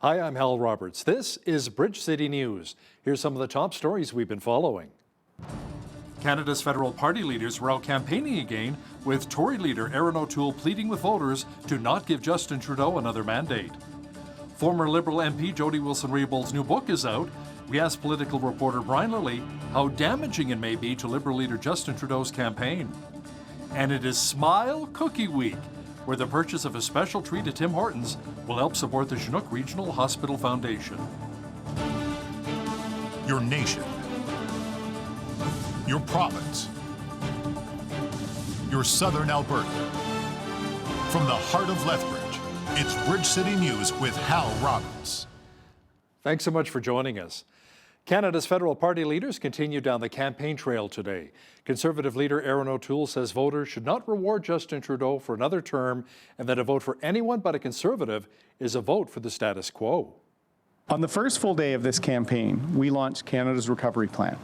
Hi, I'm Hal Roberts. This is Bridge City News. Here's some of the top stories we've been following. Canada's federal party leaders were out campaigning again, with Tory leader Erin O'Toole pleading with voters to not give Justin Trudeau another mandate. Former Liberal MP Jody Wilson-Raybould's new book is out. We asked political reporter Brian Lilly how damaging it may be to Liberal leader Justin Trudeau's campaign. And it is Smile Cookie Week, where the purchase of a special treat at Tim Hortons will help support the Chinook Regional Hospital Foundation. Your nation, your province, your southern Alberta. From the heart of Lethbridge, it's Bridge City News with Hal Roberts. Thanks so much for joining us. Canada's federal party leaders continue down the campaign trail today. Conservative leader Erin O'Toole says voters should not reward Justin Trudeau for another term, and that a vote for anyone but a Conservative is a vote for the status quo. On the first full day of this campaign, we launched Canada's Recovery Plan.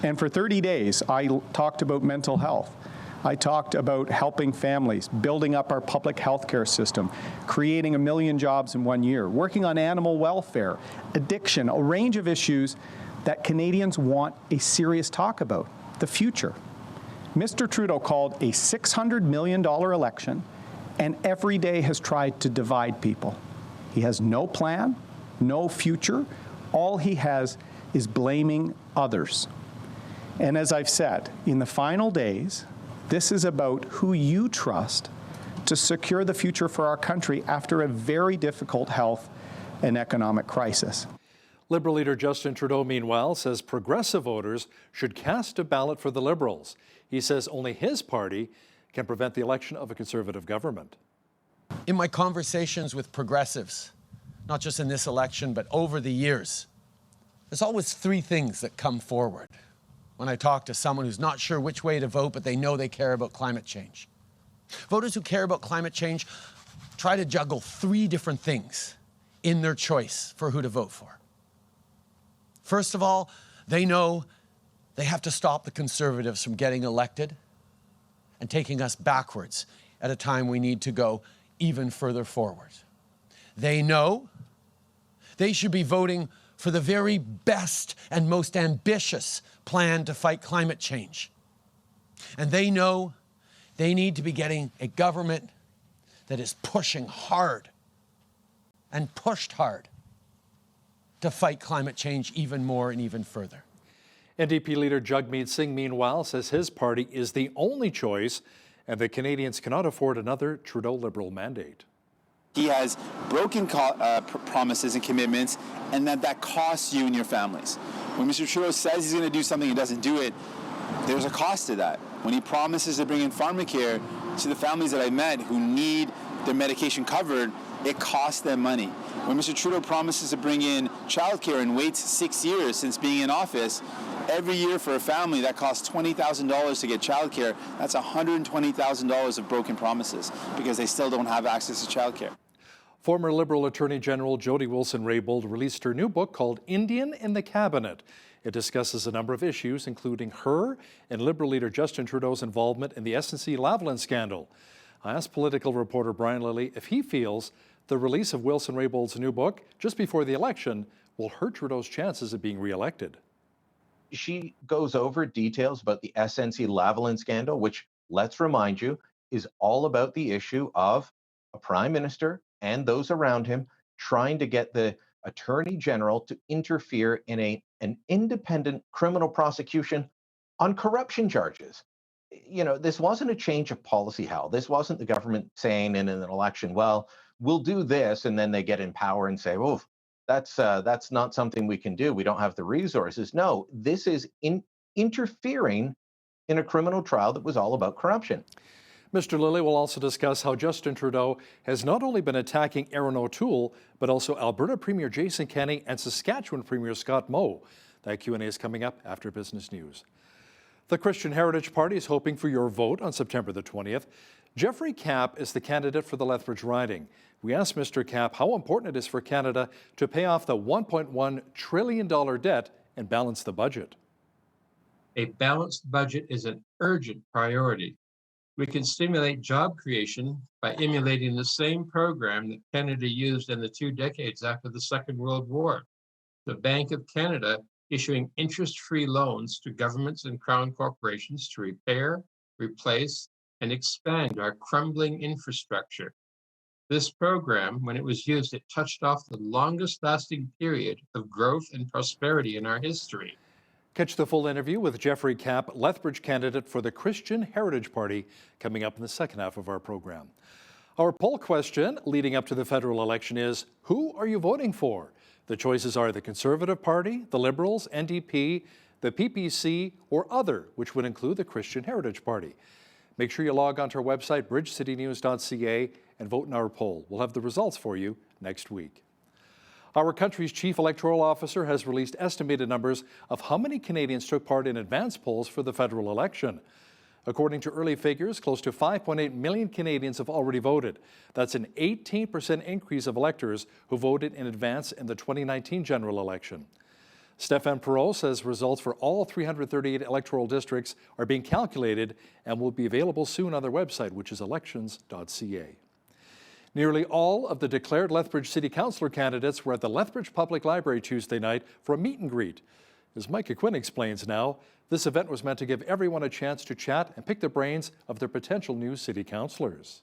And for 30 days, I talked about mental health. I talked about helping families, building up our public health care system, creating 1 million jobs in 1 year, working on animal welfare, addiction, a range of issues that Canadians want a serious talk about, the future. Mr. Trudeau called a $600 million election, and every day has tried to divide people. He has no plan, no future. All he has is blaming others. And as I've said, in the final days, this is about who you trust to secure the future for our country after a very difficult health and economic crisis. Liberal leader Justin Trudeau, meanwhile, says progressive voters should cast a ballot for the Liberals. He says only his party can prevent the election of a Conservative government. In my conversations with progressives, not just in this election, but over the years, there's always 3 things that come forward when I talk to someone who's not sure which way to vote, but they know they care about climate change. Voters who care about climate change try to juggle 3 different things in their choice for who to vote for. First of all, they know they have to stop the Conservatives from getting elected and taking us backwards at a time we need to go even further forward. They know they should be voting for the very best and most ambitious plan to fight climate change. And they know they need to be getting a government that is pushing hard and pushed hard to fight climate change even more and even further. NDP leader Jagmeet Singh, meanwhile, says his party is the only choice and that Canadians cannot afford another Trudeau Liberal mandate. He has broken promises and commitments, and that costs you and your families. When Mr. Trudeau says he's going to do something and doesn't do it, there's a cost to that. When he promises to bring in pharmacare to the families that I met who need their medication covered, it costs them money. When Mr. Trudeau promises to bring in childcare and waits 6 years since being in office, every year for a family that costs $20,000 to get childcare, that's $120,000 of broken promises because they still don't have access to childcare. Former Liberal Attorney General Jody Wilson-Raybould released her new book called Indian in the Cabinet. It discusses a number of issues, including her and Liberal leader Justin Trudeau's involvement in the SNC-Lavalin scandal. I asked political reporter Brian Lilly if he feels the release of Wilson-Raybould's new book just before the election will hurt Trudeau's chances of being re-elected. She goes over details about the SNC-Lavalin scandal, which, let's remind you, is all about the issue of a prime minister and those around him trying to get the attorney general to interfere in an independent criminal prosecution on corruption charges. You know, this wasn't a change of policy, Hal. This wasn't the government saying in an election, well, we'll do this, and then they get in power and say, oh, that's not something we can do. We don't have the resources. No, this is interfering in a criminal trial that was all about corruption. Mr. Lilly will also discuss how Justin Trudeau has not only been attacking Erin O'Toole, but also Alberta Premier Jason Kenney and Saskatchewan Premier Scott Moe. That Q&A is coming up after business news. The Christian Heritage Party is hoping for your vote on September the 20th. Jeffrey Kapp is the candidate for the Lethbridge riding. We asked Mr. Kapp how important it is for Canada to pay off the $1.1 trillion debt and balance the budget. A balanced budget is an urgent priority. We can stimulate job creation by emulating the same program that Canada used in the 2 decades after the Second World War. The Bank of Canada issuing interest-free loans to governments and crown corporations to repair, replace, and expand our crumbling infrastructure. This program, when it was used, it touched off the longest-lasting period of growth and prosperity in our history. Catch the full interview with Jeffrey Kapp, Lethbridge candidate for the Christian Heritage Party, coming up in the second half of our program. Our poll question leading up to the federal election is, who are you voting for? The choices are the Conservative Party, the Liberals, NDP, the PPC, or other, which would include the Christian Heritage Party. Make sure you log on to our website, bridgecitynews.ca, and vote in our poll. We'll have the results for you next week. Our country's chief electoral officer has released estimated numbers of how many Canadians took part in advance polls for the federal election. According to early figures, close to 5.8 million Canadians have already voted. That's an 18% increase of electors who voted in advance in the 2019 general election. Stéphane Perreault says results for all 338 electoral districts are being calculated and will be available soon on their website, which is elections.ca. Nearly all of the declared Lethbridge City Councillor candidates were at the Lethbridge Public Library Tuesday night for a meet and greet. As Micah Quinn explains now, this event was meant to give everyone a chance to chat and pick the brains of their potential new city councillors.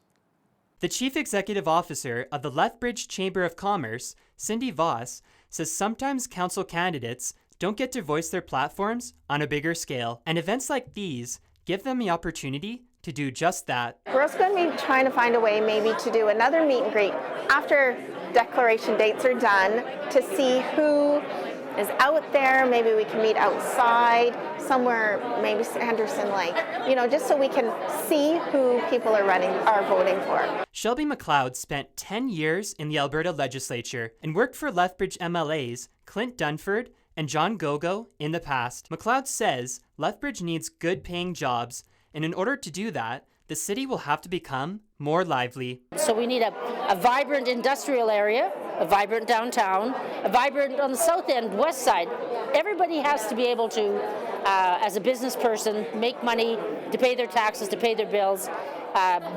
The Chief Executive Officer of the Lethbridge Chamber of Commerce, Cindy Voss, says sometimes council candidates don't get to voice their platforms on a bigger scale, and events like these give them the opportunity to do just that. We're also going to be trying to find a way maybe to do another meet and greet after declaration dates are done to see who is out there. Maybe we can meet outside somewhere, maybe Anderson Lake, just so we can see who people are voting for. Shelby Mcleod spent 10 years in the Alberta legislature and worked for Lethbridge MLAs Clint Dunford and John Gogo in the past. Mcleod says Lethbridge needs good-paying jobs, and in order to do that, the city will have to become more lively. So we need a vibrant industrial area, a vibrant downtown, a vibrant on the south end, west side. Everybody has to be able to, as a business person, make money to pay their taxes, to pay their bills.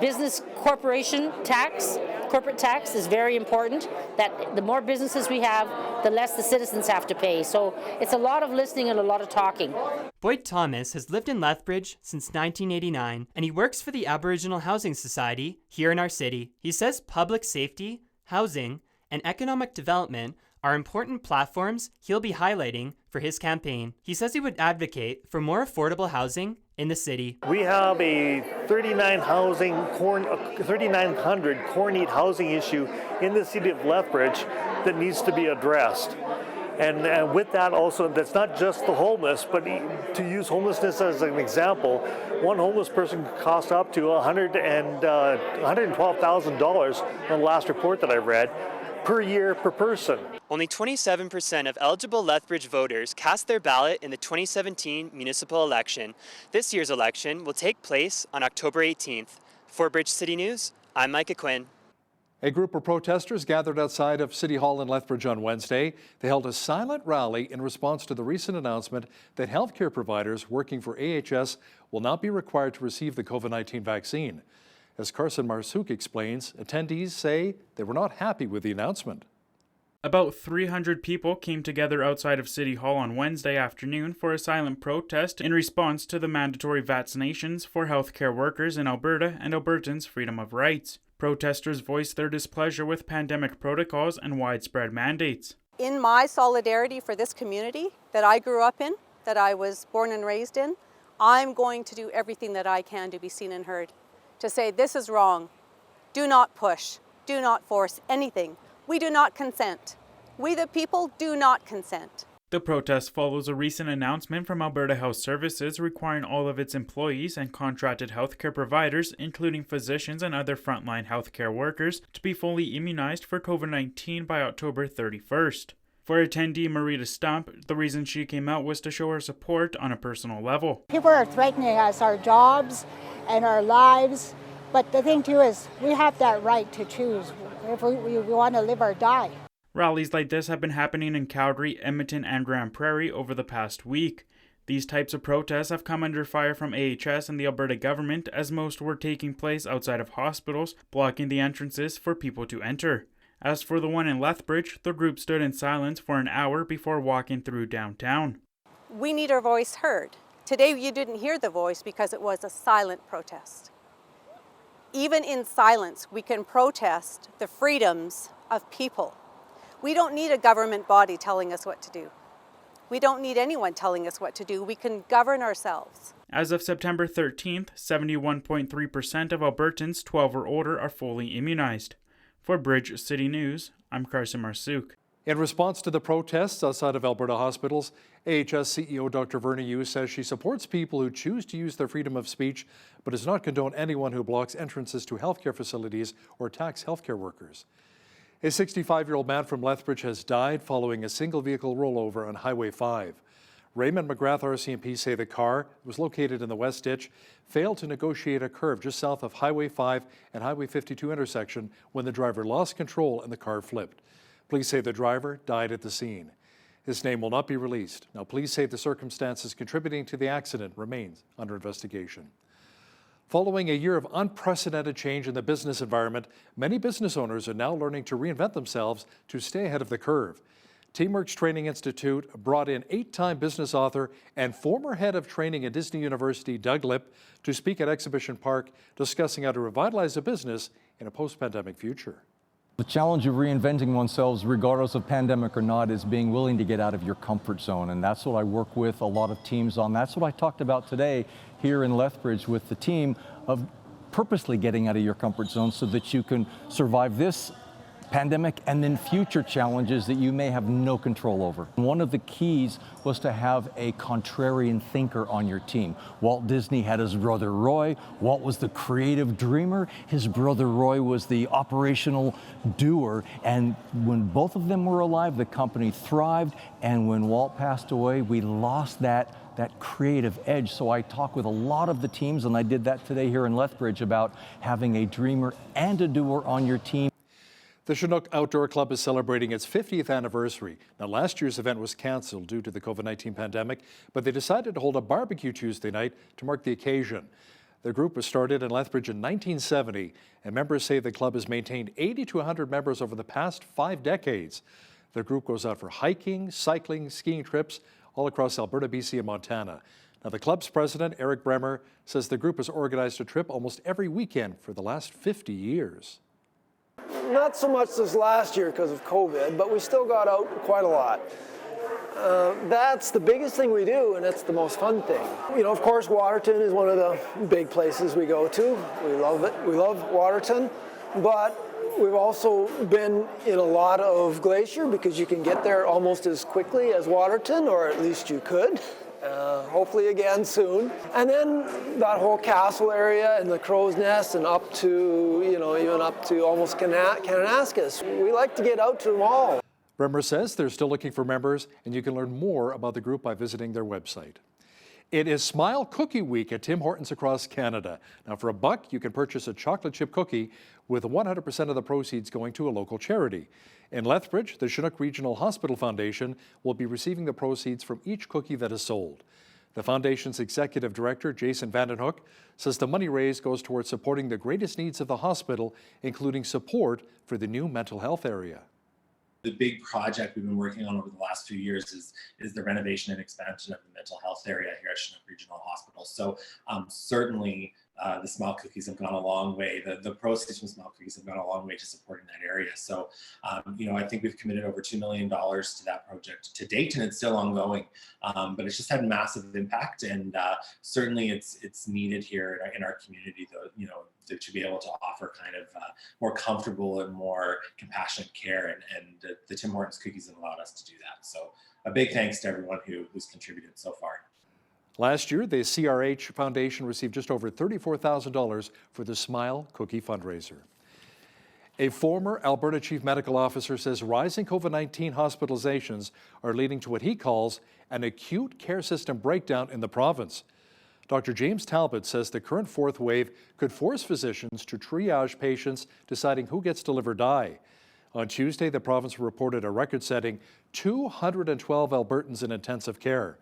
Business corporation tax, corporate tax is very important. That the more businesses we have, the less the citizens have to pay. So it's a lot of listening and a lot of talking. Boyd Thomas has lived in Lethbridge since 1989, and he works for the Aboriginal Housing Society here in our city. He says public safety, housing, and economic development are important platforms he'll be highlighting for his campaign. He says he would advocate for more affordable housing in the city. We have a 3,900 core need housing issue in the city of Lethbridge that needs to be addressed. And with that also, that's not just the homeless, but to use homelessness as an example, one homeless person could cost up to $112,000 on the last report that I read per year per person. Only 27% of eligible Lethbridge voters cast their ballot in the 2017 municipal election. This year's election will take place on October 18th. For Bridge City News, I'm Micah Quinn. A group of protesters gathered outside of City Hall in Lethbridge on Wednesday. They held a silent rally in response to the recent announcement that healthcare providers working for AHS will not be required to receive the COVID-19 vaccine. As Carson Marsouk explains, attendees say they were not happy with the announcement. About 300 people came together outside of City Hall on Wednesday afternoon for a silent protest in response to the mandatory vaccinations for healthcare workers in Alberta and Albertans' freedom of rights. Protesters voiced their displeasure with pandemic protocols and widespread mandates. In my solidarity for this community that I grew up in, that I was born and raised in, I'm going to do everything that I can to be seen and heard. To say this is wrong, do not push, do not force anything. We do not consent. We the people do not consent. The protest follows a recent announcement from Alberta Health Services requiring all of its employees and contracted healthcare providers, including physicians and other frontline healthcare workers, to be fully immunized for COVID-19 by October 31st. For attendee Marita Stump, the reason she came out was to show her support on a personal level. People are threatening us, our jobs and our lives, but the thing too is we have that right to choose if we want to live or die. Rallies like this have been happening in Calgary, Edmonton, and Grand Prairie over the past week. These types of protests have come under fire from AHS and the Alberta government, as most were taking place outside of hospitals, blocking the entrances for people to enter. As for the one in Lethbridge, the group stood in silence for an hour before walking through downtown. We need our voice heard. Today you didn't hear the voice because it was a silent protest. Even in silence, we can protest the freedoms of people. We don't need a government body telling us what to do. We don't need anyone telling us what to do. We can govern ourselves. As of September 13th, 71.3% of Albertans 12 or older are fully immunized. For Bridge City News, I'm Carson Marsouk. In response to the protests outside of Alberta hospitals, AHS CEO Dr. Verna Yu says she supports people who choose to use their freedom of speech, but does not condone anyone who blocks entrances to healthcare facilities or attacks healthcare workers. A 65-year-old man from Lethbridge has died following a single-vehicle rollover on Highway 5. Raymond McGrath RCMP say the car was located in the West Ditch, failed to negotiate a curve just south of Highway 5 and Highway 52 intersection when the driver lost control and the car flipped. Police say the driver died at the scene. His name will not be released. Now, police say the circumstances contributing to the accident remains under investigation. Following a year of unprecedented change in the business environment, many business owners are now learning to reinvent themselves to stay ahead of the curve. Teamworks Training Institute brought in 8-time business author and former head of training at Disney University, Doug Lipp, to speak at Exhibition Park, discussing how to revitalize a business in a post-pandemic future. The challenge of reinventing oneself, regardless of pandemic or not, is being willing to get out of your comfort zone. And that's what I work with a lot of teams on. That's what I talked about today here in Lethbridge with the team, of purposely getting out of your comfort zone so that you can survive this pandemic and then future challenges that you may have no control over. One of the keys was to have a contrarian thinker on your team. Walt Disney had his brother Roy. Walt was the creative dreamer. His brother Roy was the operational doer. And when both of them were alive, the company thrived. And when Walt passed away, we lost that creative edge. So I talk with a lot of the teams, and I did that today here in Lethbridge, about having a dreamer and a doer on your team. The Chinook Outdoor Club is celebrating its 50th anniversary. Now, last year's event was canceled due to the COVID-19 pandemic, but they decided to hold a barbecue Tuesday night to mark the occasion. The group was started in Lethbridge in 1970, and members say the club has maintained 80 to 100 members over the past 5 decades. The group goes out for hiking, cycling, skiing trips all across Alberta, BC, and Montana. Now, the club's president, Eric Bremer, says the group has organized a trip almost every weekend for the last 50 years. Not so much this last year because of COVID, but we still got out quite a lot. That's the biggest thing we do, and it's the most fun thing. You know, of course, Waterton is one of the big places we go to. We love it. We love Waterton, but we've also been in a lot of Glacier because you can get there almost as quickly as Waterton, or at least you could. Hopefully again soon. And then that whole castle area and the Crow's Nest and up to, you know, even up to almost Kananaskis. We like to get out to them all. Bremer says they're still looking for members, and you can learn more about the group by visiting their website. It is Smile Cookie Week at Tim Hortons across Canada. Now, for $1, you can purchase a chocolate chip cookie with 100% of the proceeds going to a local charity. In Lethbridge, the Chinook Regional Hospital Foundation will be receiving the proceeds from each cookie that is sold. The foundation's executive director, Jason Vandenhoek, says the money raised goes towards supporting the greatest needs of the hospital, including support for the new mental health area. The big project we've been working on over the last few years is the renovation and expansion of the mental health area here at Chinook Regional Hospital. So certainly the Smile Cookies have gone a long way. The proceeds from Smile Cookies have gone a long way to supporting that area. So, you know, I think we've committed over $2 million to that project to date, and it's still ongoing. But it's just had massive impact, and certainly it's needed here in our community, though, you know, to be able to offer kind of more comfortable and more compassionate care, and the Tim Hortons cookies have allowed us to do that. So a big thanks to everyone who's contributed so far. Last year, the CRH Foundation received just over $34,000 for the Smile Cookie fundraiser. A former Alberta Chief Medical Officer says rising COVID-19 hospitalizations are leading to what he calls an acute care system breakdown in the province. Dr. James Talbot says the current fourth wave could force physicians to triage patients, deciding who gets to live or die. On Tuesday, the province reported a record-setting 212 Albertans in intensive care.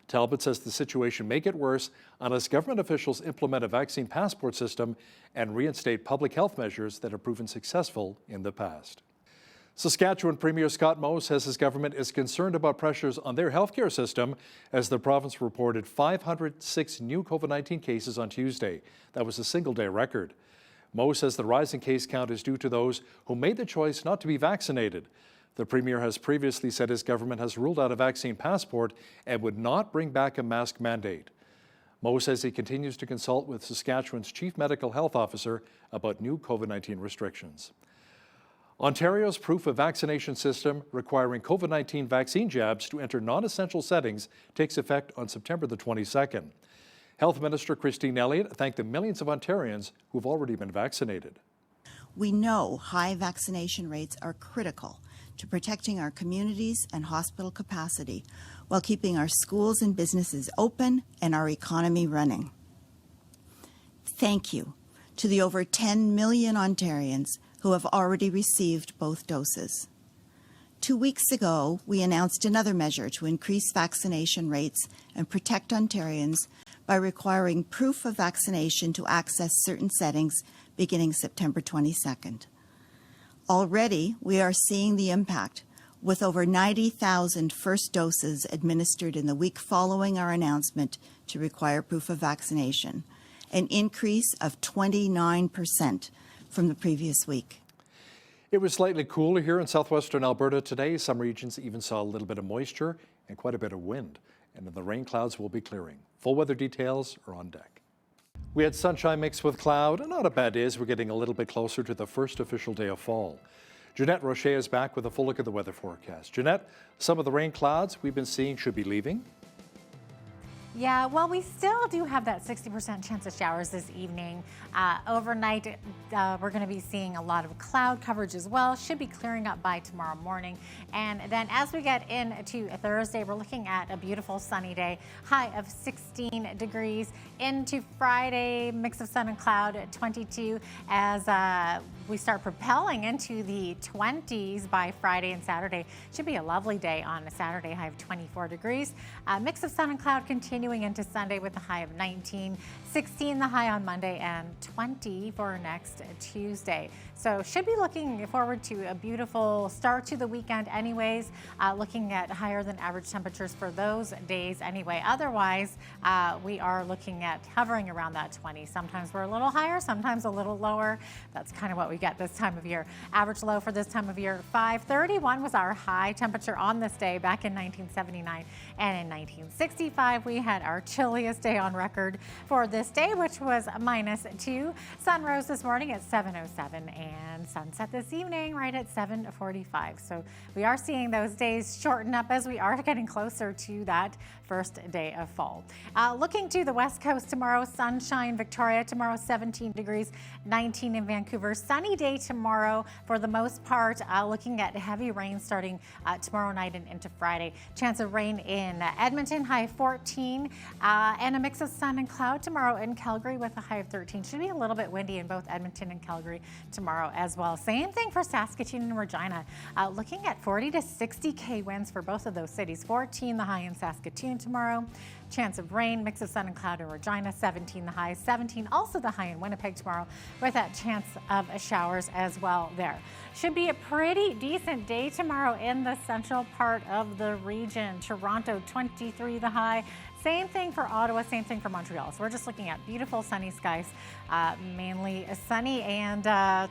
Talbot says the situation may get worse unless government officials implement a vaccine passport system and reinstate public health measures that have proven successful in the past. Saskatchewan Premier Scott Moe says his government is concerned about pressures on their healthcare system as the province reported 506 new COVID-19 cases on Tuesday. That was a single-day record. Moe says the rising case count is due to those who made the choice not to be vaccinated. The Premier has previously said his government has ruled out a vaccine passport and would not bring back a mask mandate. Moe says he continues to consult with Saskatchewan's Chief Medical Health Officer about new COVID-19 restrictions. Ontario's proof of vaccination system requiring COVID-19 vaccine jabs to enter non-essential settings takes effect on September the 22nd. Health Minister Christine Elliott thanked the millions of Ontarians who've already been vaccinated. We know high vaccination rates are critical to protecting our communities and hospital capacity while keeping our schools and businesses open and our economy running. Thank you to the over 10 million Ontarians who have already received both doses. 2 weeks ago, we announced another measure to increase vaccination rates and protect Ontarians by requiring proof of vaccination to access certain settings beginning September 22nd. Already, we are seeing the impact, with over 90,000 first doses administered in the week following our announcement to require proof of vaccination, an increase of 29% from the previous week. It was slightly cooler here in southwestern Alberta today. Some regions even saw a little bit of moisture and quite a bit of wind. And then the rain clouds will be clearing. Full weather details are on deck. We had sunshine mixed with cloud, and not a bad day as we're getting a little bit closer to the first official day of fall. Jeanette Roche is back with a full look at the weather forecast. Jeanette, some of the rain clouds we've been seeing should be leaving. Yeah, well, we still do have that 60% chance of showers this evening. Overnight, we're going to be seeing a lot of cloud coverage as well. Should be clearing up by tomorrow morning. And then as we get into Thursday, we're looking at a beautiful sunny day, high of 16 degrees. Into Friday, mix of sun and cloud at 22 as we start propelling into the 20s by Friday and Saturday. Should be a lovely day on a Saturday, high of 24 degrees. Mix of sun and cloud continuing into Sunday with a high of 19, 16 the high on Monday, and 20 for next Tuesday. So should be looking forward to a beautiful start to the weekend anyways, looking at higher than average temperatures for those days anyway. Otherwise, we are looking at hovering around that 20. Sometimes we're a little higher, sometimes a little lower. That's kind of what we get this time of year. Average low for this time of year, 531 was our high temperature on this day back in 1979. And in 1965, we had our chilliest day on record for this day, which was -2. Sun rose this morning at 7:07 and sunset this evening right at 7:45. So we are seeing those days shorten up as we are getting closer to that first day of fall. Looking to the west coast tomorrow, sunshine, Victoria tomorrow, 17 degrees, 19 in Vancouver. Sunny day tomorrow for the most part, looking at heavy rain starting tomorrow night and into Friday. Chance of rain in Edmonton, high 14, and a mix of sun and cloud tomorrow in Calgary with a high of 13. Should be a little bit windy in both Edmonton and Calgary tomorrow as well. Same thing for Saskatoon and Regina. Looking at 40 to 60K winds for both of those cities. 14 the high in Saskatoon tomorrow. Chance of rain, mix of sun and cloud in Regina, 17 the high, 17 also the high in Winnipeg tomorrow with that chance of showers as well there. Should be a pretty decent day tomorrow in the central part of the region. Toronto, 23 the high. Same thing for Ottawa, same thing for Montreal. So we're just looking at beautiful sunny skies, mainly sunny, and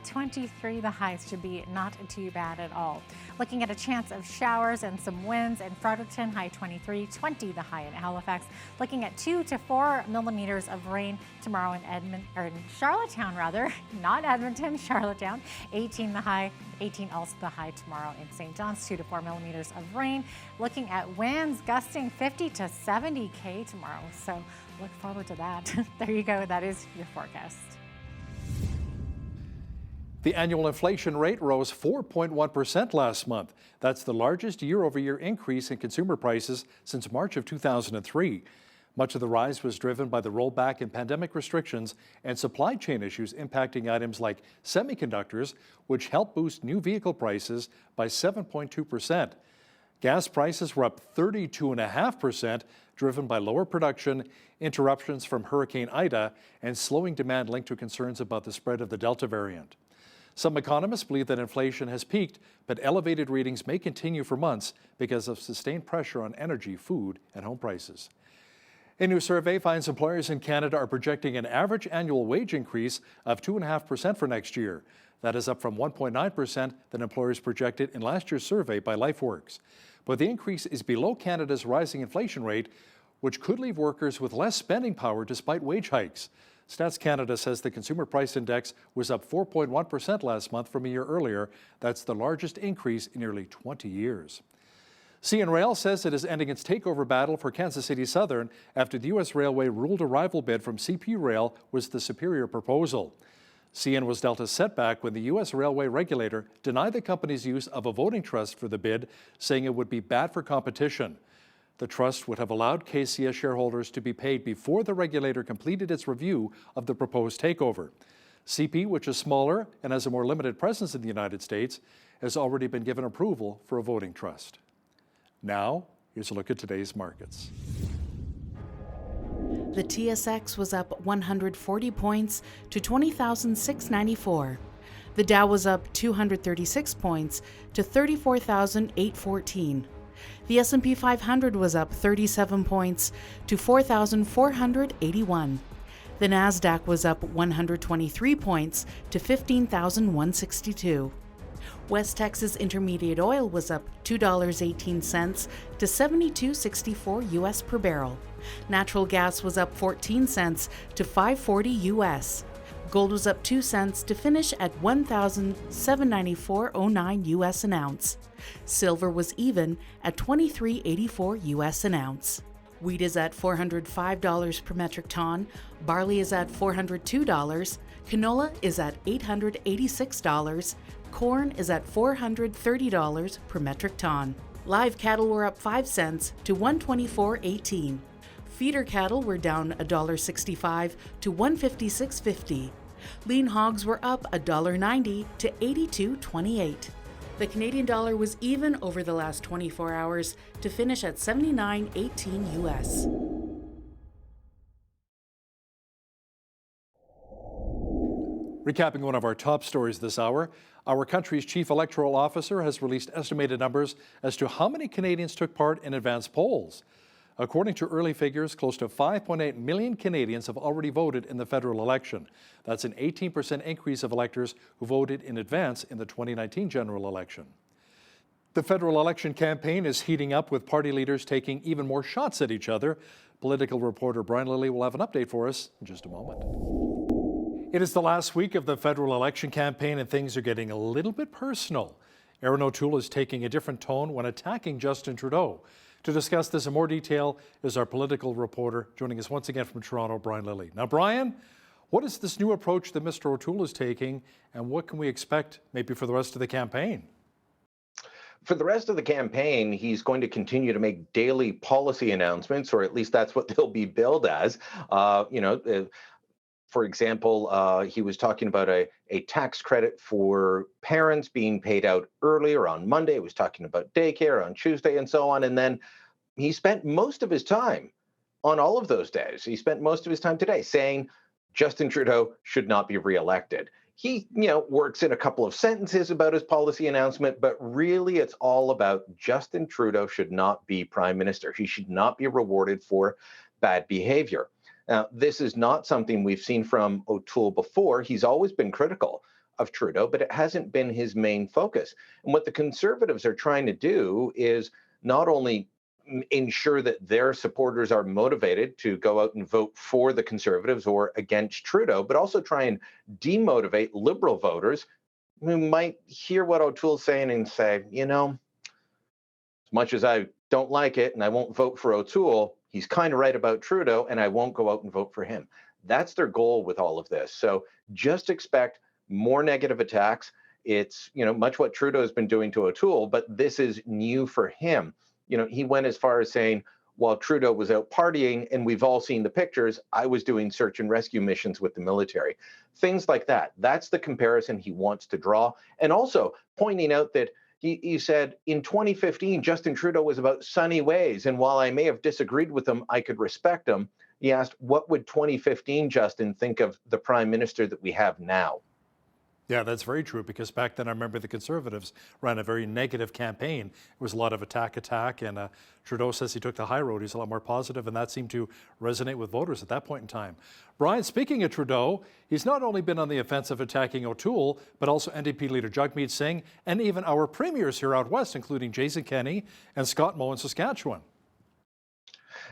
23 the highs should be not too bad at all. Looking at a chance of showers and some winds in Fredericton, high 23, 20 the high in Halifax. Looking at 2 to 4 millimeters of rain tomorrow in Charlottetown rather, not Edmonton, Charlottetown, 18 the high, 18 also the high tomorrow in St. John's, 2 to 4 millimeters of rain. Looking at winds gusting 50 to 70K tomorrow. So look forward to that. There you go. That is your forecast. The annual inflation rate rose 4.1% last month. That's the largest year-over-year increase in consumer prices since March of 2003. Much of the rise was driven by the rollback in pandemic restrictions and supply chain issues impacting items like semiconductors, which helped boost new vehicle prices by 7.2%. Gas prices were up 32.5%, driven by lower production, interruptions from Hurricane Ida, and slowing demand linked to concerns about the spread of the Delta variant. Some economists believe that inflation has peaked, but elevated readings may continue for months because of sustained pressure on energy, food, and home prices. A new survey finds employers in Canada are projecting an average annual wage increase of 2.5% for next year. That is up from 1.9% that employers projected in last year's survey by LifeWorks. But the increase is below Canada's rising inflation rate, which could leave workers with less spending power despite wage hikes. Stats Canada says the Consumer Price Index was up 4.1% last month from a year earlier. That's the largest increase in nearly 20 years. CN Rail says it is ending its takeover battle for Kansas City Southern after the U.S. Railway ruled a rival bid from CP Rail was the superior proposal. CN was dealt a setback when the U.S. Railway regulator denied the company's use of a voting trust for the bid, saying it would be bad for competition. The trust would have allowed KCS shareholders to be paid before the regulator completed its review of the proposed takeover. CP, which is smaller and has a more limited presence in the United States, has already been given approval for a voting trust. Now, here's a look at today's markets. The TSX was up 140 points to 20,694. The Dow was up 236 points to 34,814. The S&P 500 was up 37 points to 4,481. The Nasdaq was up 123 points to 15,162. West Texas Intermediate Oil was up $2.18 to $72.64 U.S. per barrel. Natural gas was up 14 cents to $5.40 U.S. Gold was up 2 cents to finish at $1,794.09 U.S. an ounce. Silver was even at $23.84 U.S. an ounce. Wheat is at $405 per metric ton. Barley is at $402. Canola is at $886. Corn is at $430 per metric ton. Live cattle were up 5 cents to $124.18. Feeder cattle were down $1.65 to $156.50. Lean hogs were up $1.90 to $82.28. The Canadian dollar was even over the last 24 hours to finish at 79.18 US. Recapping one of our top stories this hour, our country's chief electoral officer has released estimated numbers as to how many Canadians took part in advance polls. According to early figures, close to 5.8 million Canadians have already voted in the federal election. That's an 18% increase of electors who voted in advance in the 2019 general election. The federal election campaign is heating up, with party leaders taking even more shots at each other. Political reporter Brian Lilly will have an update for us in just a moment. It is the last week of the federal election campaign, and things are getting a little bit personal. Erin O'Toole is taking a different tone when attacking Justin Trudeau. To discuss this in more detail is our political reporter, joining us once again from Toronto, Brian Lilly. Now, Brian, what is this new approach that Mr. O'Toole is taking, and what can we expect maybe for the rest of the campaign? For the rest of the campaign, he's going to continue to make daily policy announcements, or at least that's what they'll be billed as. For example, he was talking about a tax credit for parents being paid out earlier on Monday. He was talking about daycare on Tuesday and so on. And then he spent most of his time on all of those days. He spent most of his time today saying Justin Trudeau should not be reelected. He, works in a couple of sentences about his policy announcement, but really it's all about Justin Trudeau should not be prime minister. He should not be rewarded for bad behavior. Now, this is not something we've seen from O'Toole before. He's always been critical of Trudeau, but it hasn't been his main focus. And what the Conservatives are trying to do is not only ensure that their supporters are motivated to go out and vote for the Conservatives or against Trudeau, but also try and demotivate Liberal voters who might hear what O'Toole's saying and say, as much as I don't like it and I won't vote for O'Toole, he's kind of right about Trudeau, and I won't go out and vote for him. That's their goal with all of this. So just expect more negative attacks. It's, much what Trudeau has been doing to O'Toole, but this is new for him. He went as far as saying, while Trudeau was out partying, and we've all seen the pictures, I was doing search and rescue missions with the military. Things like that. That's the comparison he wants to draw. And also pointing out that He said, in 2015, Justin Trudeau was about sunny ways. And while I may have disagreed with him, I could respect him. He asked, what would 2015 Justin think of the prime minister that we have now? Yeah, that's very true, because back then I remember the Conservatives ran a very negative campaign. It was a lot of attack, and Trudeau says he took the high road. He's a lot more positive, and that seemed to resonate with voters at that point in time. Brian, speaking of Trudeau, he's not only been on the offensive attacking O'Toole, but also NDP leader Jagmeet Singh, and even our premiers here out west, including Jason Kenney and Scott Moe in Saskatchewan.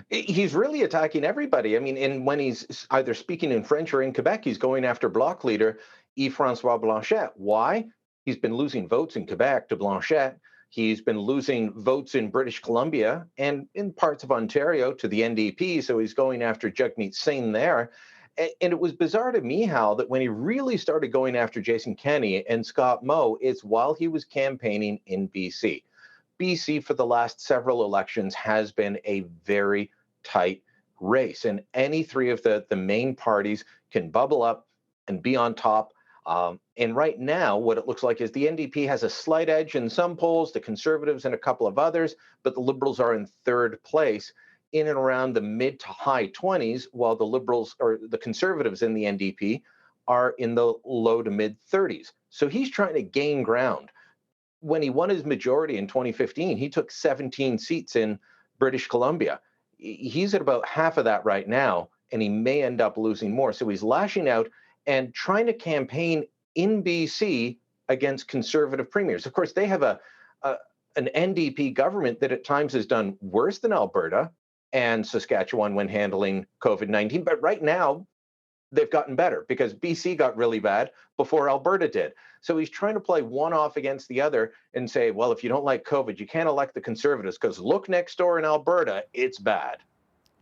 He's really attacking everybody. I mean, and when he's either speaking in French or in Quebec, he's going after Bloc leader Yves-François Blanchet. Why? He's been losing votes in Quebec to Blanchet. He's been losing votes in British Columbia and in parts of Ontario to the NDP. So he's going after Jagmeet Singh there. And it was bizarre to me, Hal, that when he really started going after Jason Kenney and Scott Moe, it's while he was campaigning in BC. BC for the last several elections has been a very tight race, and any three of the main parties can bubble up and be on top. And right now, what it looks like is the NDP has a slight edge in some polls, the Conservatives and a couple of others, but the Liberals are in third place in and around the mid to high 20s, while the Liberals or the Conservatives in the NDP are in the low to mid 30s. So he's trying to gain ground. When he won his majority in 2015, he took 17 seats in British Columbia. He's at about half of that right now, and he may end up losing more. So he's lashing out and trying to campaign in BC against Conservative premiers. Of course, they have an NDP government that at times has done worse than Alberta and Saskatchewan when handling COVID-19. But right now, they've gotten better because BC got really bad before Alberta did. So he's trying to play one off against the other and say, well, if you don't like COVID, you can't elect the Conservatives because look next door in Alberta, it's bad.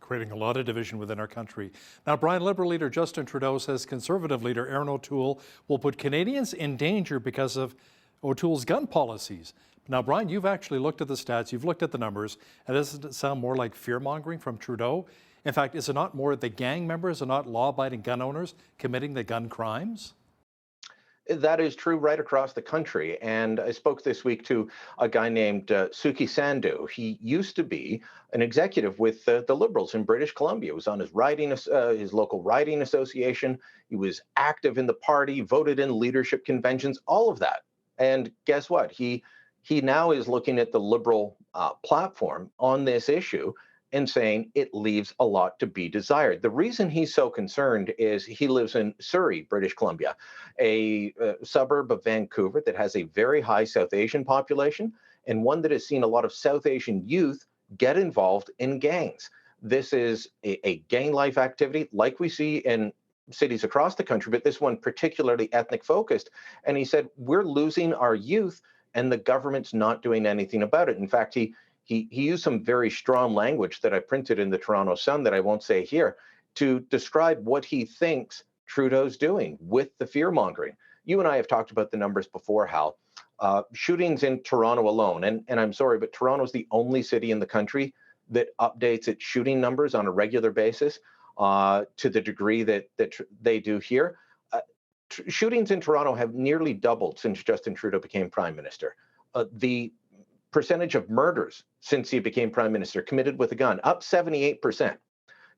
Creating a lot of division within our country. Now, Brian, Liberal leader Justin Trudeau says Conservative leader Erin O'Toole will put Canadians in danger because of O'Toole's gun policies. Now, Brian, you've actually looked at the stats, you've looked at the numbers, and doesn't it sound more like fear-mongering from Trudeau? In fact, is it not more the gang members and not law-abiding gun owners committing the gun crimes? That is true right across the country. And I spoke this week to a guy named Suki Sandhu. He used to be an executive with the Liberals in British Columbia. He was on his local riding association. He was active in the party, voted in leadership conventions, all of that. And guess what? He now is looking at the Liberal platform on this issue and saying it leaves a lot to be desired. The reason he's so concerned is he lives in Surrey, British Columbia, a suburb of Vancouver that has a very high South Asian population and one that has seen a lot of South Asian youth get involved in gangs. This is a gang life activity like we see in cities across the country, but this one particularly ethnic focused. And he said, we're losing our youth and the government's not doing anything about it. In fact, he used some very strong language that I printed in the Toronto Sun that I won't say here to describe what he thinks Trudeau's doing with the fear-mongering. You and I have talked about the numbers before, Hal. Shootings in Toronto alone, and I'm sorry, but Toronto's the only city in the country that updates its shooting numbers on a regular basis to the degree that they do here. Shootings in Toronto have nearly doubled since Justin Trudeau became Prime Minister. The percentage of murders since he became Prime Minister committed with a gun, up 78%.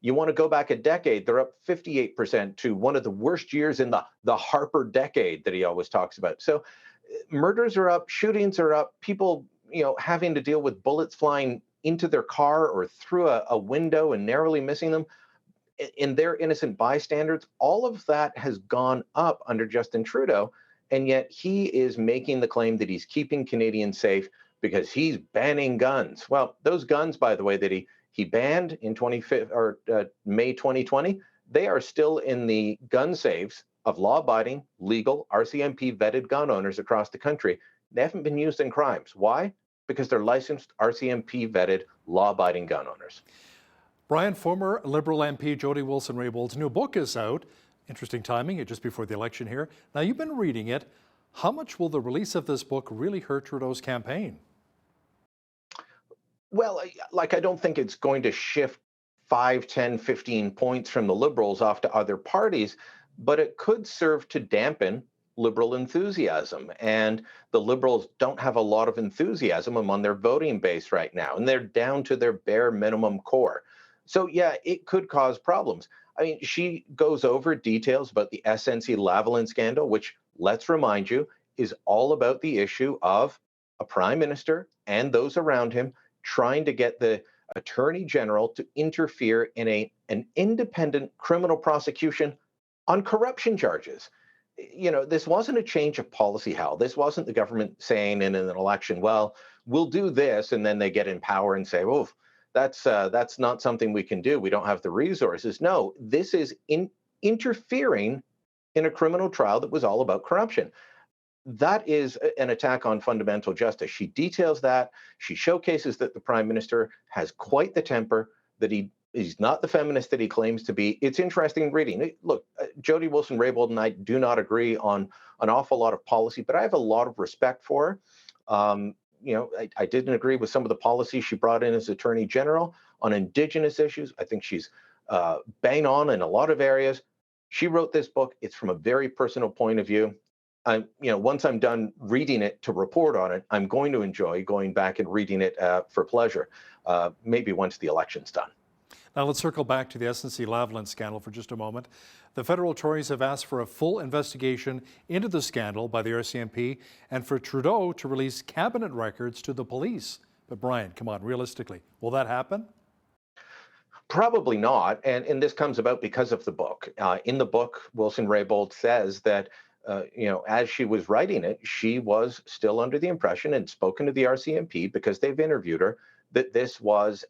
You want to go back a decade, they're up 58% to one of the worst years in the Harper decade that he always talks about. So murders are up, shootings are up, people having to deal with bullets flying into their car or through a window and narrowly missing them. And they're innocent bystanders. All of that has gone up under Justin Trudeau, and yet he is making the claim that he's keeping Canadians safe because he's banning guns. Well, those guns, by the way, that he banned in May 2020, they are still in the gun safes of law-abiding, legal, RCMP-vetted gun owners across the country. They haven't been used in crimes. Why? Because they're licensed, RCMP-vetted, law-abiding gun owners. Brian, former Liberal MP Jody Wilson-Raybould's new book is out. Interesting timing, just before the election here. Now, you've been reading it. How much will the release of this book really hurt Trudeau's campaign? Well, I don't think it's going to shift 5, 10, 15 points from the Liberals off to other parties, but it could serve to dampen Liberal enthusiasm. And the Liberals don't have a lot of enthusiasm among their voting base right now, and they're down to their bare minimum core. So, yeah, it could cause problems. I mean, she goes over details about the SNC-Lavalin scandal, which, let's remind you, is all about the issue of a prime minister and those around him trying to get the attorney general to interfere in an independent criminal prosecution on corruption charges. You know, this wasn't a change of policy, Hal. This wasn't the government saying in an election, well, we'll do this, and then they get in power and say, oh, that's not something we can do. We don't have the resources. No, this is interfering in a criminal trial that was all about corruption. That is an attack on fundamental justice. She details that. She showcases that the prime minister has quite the temper, that he's not the feminist that he claims to be. It's interesting reading. Look, Jody Wilson-Raybould and I do not agree on an awful lot of policy, but I have a lot of respect for her. You know, I didn't agree with some of the policies she brought in as Attorney General on Indigenous issues. I think she's bang on in a lot of areas. She wrote this book. It's from a very personal point of view. Once I'm done reading it to report on it, I'm going to enjoy going back and reading it for pleasure, maybe once the election's done. Now let's circle back to the SNC-Lavalin scandal for just a moment. The federal Tories have asked for a full investigation into the scandal by the RCMP and for Trudeau to release cabinet records to the police. But Brian, come on, realistically, will that happen? Probably not, and this comes about because of the book. In the book, Wilson-Raybould says that as she was writing it, she was still under the impression and spoken to the RCMP because they've interviewed her that this was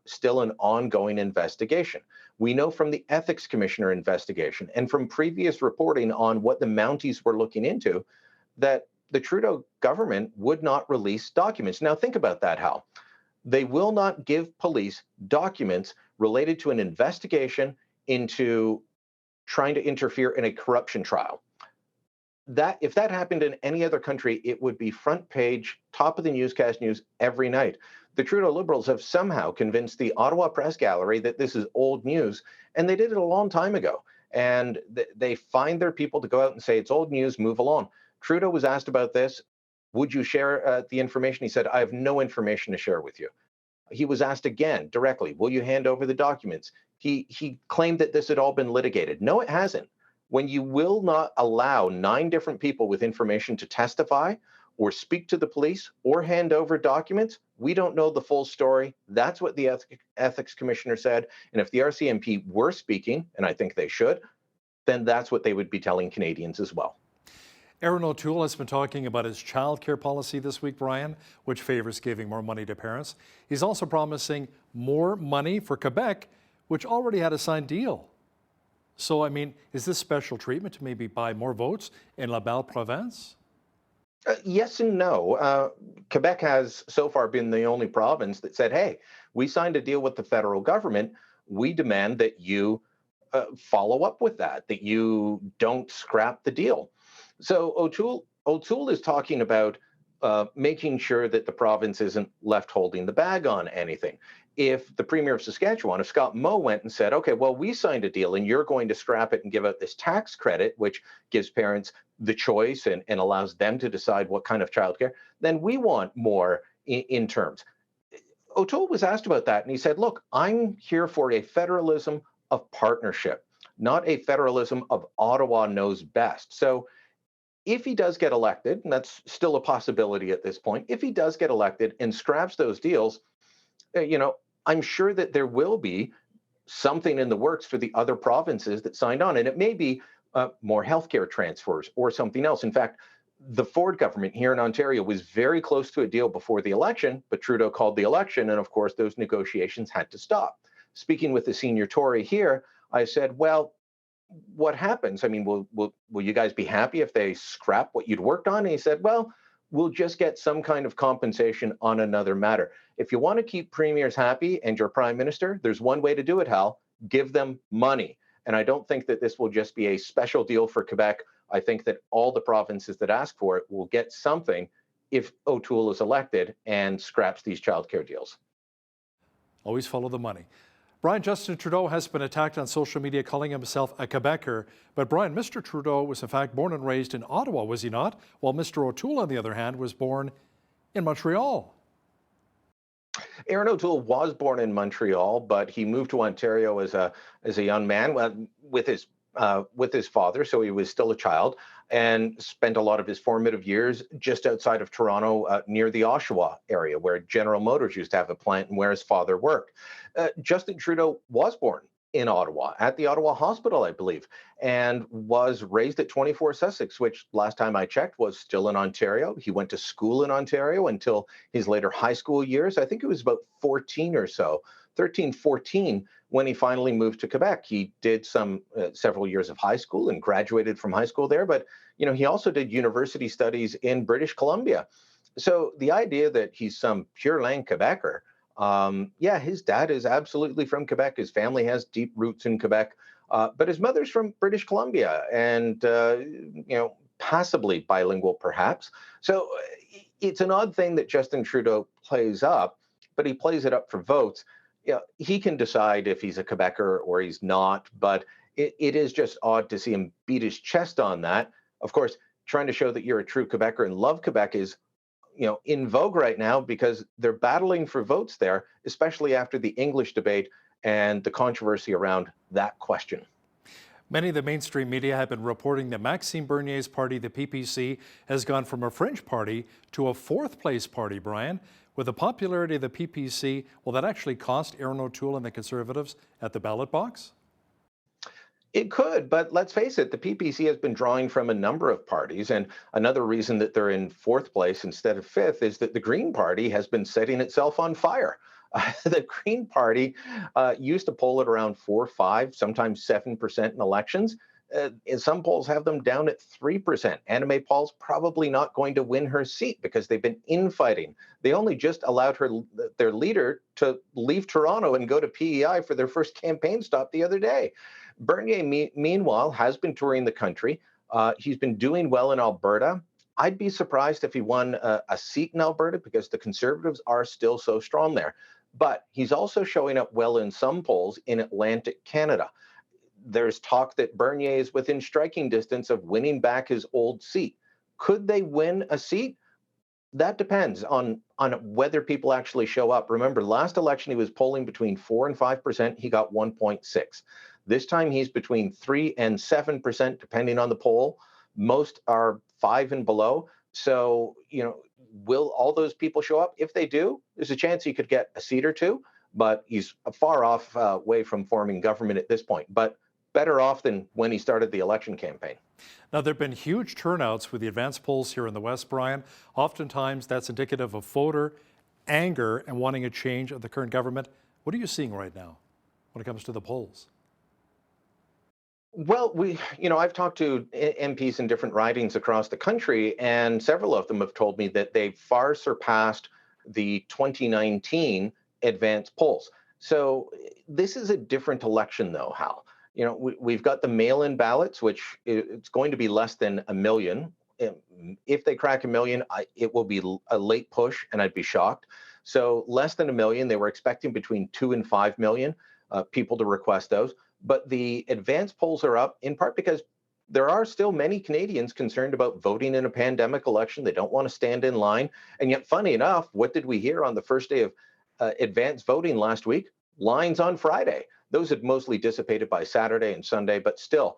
still an ongoing investigation. We know from the Ethics Commissioner investigation and from previous reporting on what the Mounties were looking into that the Trudeau government would not release documents. Now think about that, Hal. They will not give police documents related to an investigation into trying to interfere in a corruption trial. That if that happened in any other country, it would be front page, top of the newscast news every night. The Trudeau Liberals have somehow convinced the Ottawa Press Gallery that this is old news, and they did it a long time ago. And they find their people to go out and say, it's old news, move along. Trudeau was asked about this. Would you share the information? He said, I have no information to share with you. He was asked again directly, will you hand over the documents? He claimed that this had all been litigated. No, it hasn't. When you will not allow 9 different people with information to testify or speak to the police or hand over documents, we don't know the full story. That's what the Ethics Commissioner said. And if the RCMP were speaking, and I think they should, then that's what they would be telling Canadians as well. Aaron O'Toole has been talking about his childcare policy this week, Brian, which favors giving more money to parents. He's also promising more money for Quebec, which already had a signed deal. So, I mean, is this special treatment to maybe buy more votes in La Belle Province? Yes and no. Quebec has so far been the only province that said, hey, we signed a deal with the federal government. We demand that you follow up with that you don't scrap the deal. So O'Toole is talking about making sure that the province isn't left holding the bag on anything. If the Premier of Saskatchewan, if Scott Moe went and said, okay, well, we signed a deal and you're going to scrap it and give out this tax credit, which gives parents the choice and allows them to decide what kind of childcare, then we want more in terms. O'Toole was asked about that and he said, look, I'm here for a federalism of partnership, not a federalism of Ottawa knows best. So if he does get elected, and that's still a possibility at this point, if he does get elected and scraps those deals, I'm sure that there will be something in the works for the other provinces that signed on. And it may be more healthcare transfers or something else. In fact, the Ford government here in Ontario was very close to a deal before the election, but Trudeau called the election. And of course, those negotiations had to stop. Speaking with the senior Tory here, I said, well, what happens? I mean, will you guys be happy if they scrap what you'd worked on? And he said, well, we'll just get some kind of compensation on another matter. If you want to keep premiers happy and your prime minister, there's one way to do it, Hal. Give them money. And I don't think that this will just be a special deal for Quebec. I think that all the provinces that ask for it will get something if O'Toole is elected and scraps these childcare deals. Always follow the money. Brian, Justin Trudeau has been attacked on social media calling himself a Quebecer. But Brian, Mr. Trudeau was in fact born and raised in Ottawa, was he not? While Mr. O'Toole, on the other hand, was born in Montreal. Aaron O'Toole was born in Montreal, but he moved to Ontario as a young man with his father, so he was still a child, and spent a lot of his formative years just outside of Toronto, near the Oshawa area, where General Motors used to have a plant and where his father worked. Justin Trudeau was born in Ottawa, at the Ottawa Hospital, I believe, and was raised at 24 Sussex, which last time I checked was still in Ontario. He went to school in Ontario until his later high school years. I think it was about 14 or so, 13, 14, when he finally moved to Quebec. He did several years of high school and graduated from high school there, but he also did university studies in British Columbia. So the idea that he's some pure lang Quebecer, his dad is absolutely from Quebec. His family has deep roots in Quebec, but his mother's from British Columbia and, passably bilingual, perhaps. So it's an odd thing that Justin Trudeau plays up, but he plays it up for votes. He can decide if he's a Quebecer or he's not, but it is just odd to see him beat his chest on that. Of course, trying to show that you're a true Quebecer and love Quebec is in vogue right now because they're battling for votes there, especially after the English debate and the controversy around that question. Many of the mainstream media have been reporting that Maxime Bernier's party, the PPC, has gone from a fringe party to a fourth-place party, Brian. With the popularity of the PPC, will that actually cost Aaron O'Toole and the Conservatives at the ballot box? It could, but let's face it, the PPC has been drawing from a number of parties, and another reason that they're in fourth place instead of fifth is that the Green Party has been setting itself on fire. The Green Party used to poll at around 4, 5, sometimes 7% in elections. And some polls have them down at 3%. Anna May Paul's probably not going to win her seat because they've been infighting. They only just allowed their leader to leave Toronto and go to PEI for their first campaign stop the other day. Bernier, meanwhile, has been touring the country. He's been doing well in Alberta. I'd be surprised if he won a seat in Alberta because the Conservatives are still so strong there. But he's also showing up well in some polls in Atlantic Canada. There's talk that Bernier is within striking distance of winning back his old seat. Could they win a seat? That depends on whether people actually show up. Remember, last election he was polling between 4 and 5%. He got 1.6. This time he's between 3 and 7%, depending on the poll. Most are 5 and below. So, will all those people show up? If they do, there's a chance he could get a seat or two, but he's far off way from forming government at this point. But better off than when he started the election campaign. Now, there have been huge turnouts with the advance polls here in the West, Brian. Oftentimes, that's indicative of voter anger and wanting a change of the current government. What are you seeing right now when it comes to the polls? Well, I've talked to MPs in different ridings across the country, and several of them have told me that they've far surpassed the 2019 advance polls. So this is a different election, though, Hal. We've got the mail-in ballots, which it's going to be less than 1 million. If they crack 1 million, it will be a late push, and I'd be shocked. So less than 1 million. They were expecting between 2 and 5 million people to request those. But the advance polls are up in part because there are still many Canadians concerned about voting in a pandemic election. They don't want to stand in line. And yet, funny enough, what did we hear on the first day of advance voting last week? Lines on Friday. Those had mostly dissipated by Saturday and Sunday, but still,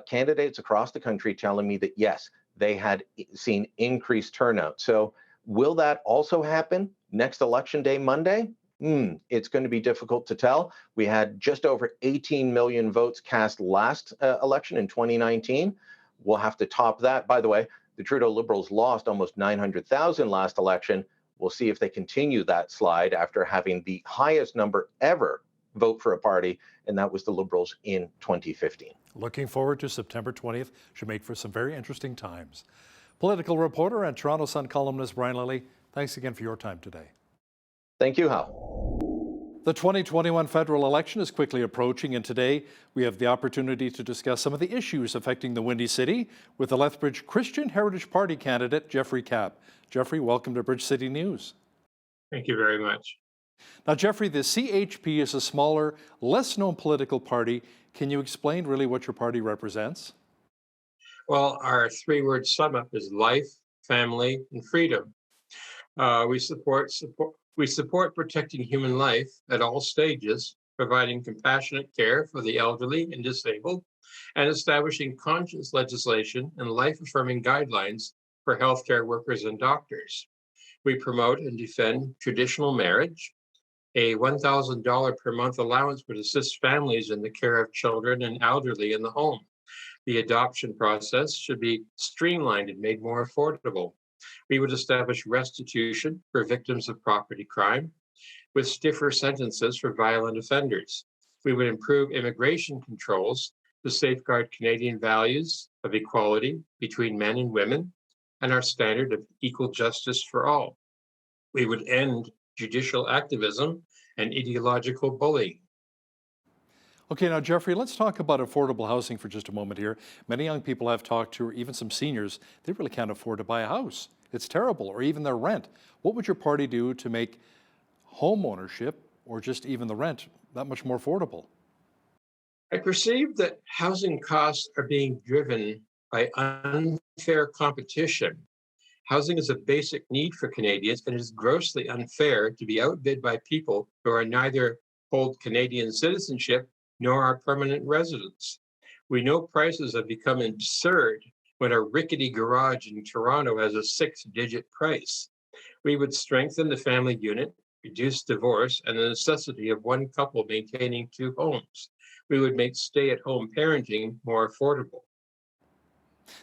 candidates across the country telling me that, yes, they had seen increased turnout. So will that also happen next Election Day, Monday? It's going to be difficult to tell. We had just over 18 million votes cast last election in 2019. We'll have to top that. By the way, the Trudeau Liberals lost almost 900,000 last election. We'll see if they continue that slide after having the highest number ever vote for a party, and that was the Liberals in 2015. Looking forward to September 20th. Should make for some very interesting times. Political reporter and Toronto Sun columnist Brian Lilley, thanks again for your time today. Thank you, Hal. The 2021 federal election is quickly approaching, and today we have the opportunity to discuss some of the issues affecting the Windy City with the Lethbridge Christian Heritage Party candidate, Jeffrey Kapp. Jeffrey, welcome to Bridge City News. Thank you very much. Now, Jeffrey, the CHP is a smaller, less known political party. Can you explain really what your party represents? Well, our three-word sum up is life, family, and freedom. We support protecting human life at all stages, providing compassionate care for the elderly and disabled, and establishing conscience legislation and life-affirming guidelines for healthcare workers and doctors. We promote and defend traditional marriage. A $1,000 per month allowance would assist families in the care of children and elderly in the home. The adoption process should be streamlined and made more affordable. We would establish restitution for victims of property crime with stiffer sentences for violent offenders. We would improve immigration controls to safeguard Canadian values of equality between men and women and our standard of equal justice for all. We would end judicial activism and ideological bullying. Okay, now, Jeffrey, let's talk about affordable housing for just a moment here. Many young people I've talked to, or even some seniors, they really can't afford to buy a house. It's terrible, or even their rent. What would your party do to make home ownership, or just even the rent, that much more affordable? I perceive that housing costs are being driven by unfair competition. Housing is a basic need for Canadians, and it is grossly unfair to be outbid by people who are neither hold Canadian citizenship nor are permanent residents. We know prices have become absurd when a rickety garage in Toronto has a 6-digit price. We would strengthen the family unit, reduce divorce, and the necessity of one couple maintaining 2 homes. We would make stay-at-home parenting more affordable.